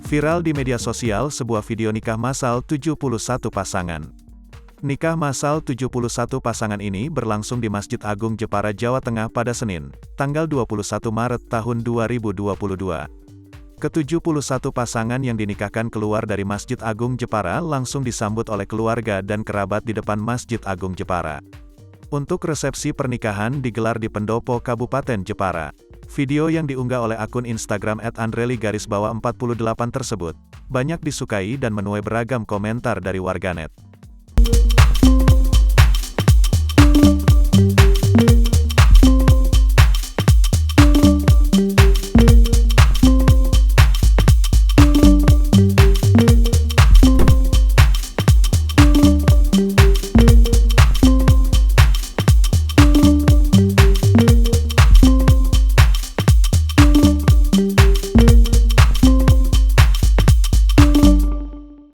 Viral di media sosial sebuah video nikah massal 71 pasangan. Nikah massal 71 pasangan ini berlangsung di Masjid Agung Jepara, Jawa Tengah pada Senin, tanggal 21 Maret tahun 2022. Ke-71 pasangan yang dinikahkan keluar dari Masjid Agung Jepara langsung disambut oleh keluarga dan kerabat di depan Masjid Agung Jepara. Untuk resepsi pernikahan digelar di Pendopo, Kabupaten Jepara. Video yang diunggah oleh akun Instagram @andreli_48 tersebut banyak disukai dan menuai beragam komentar dari warganet.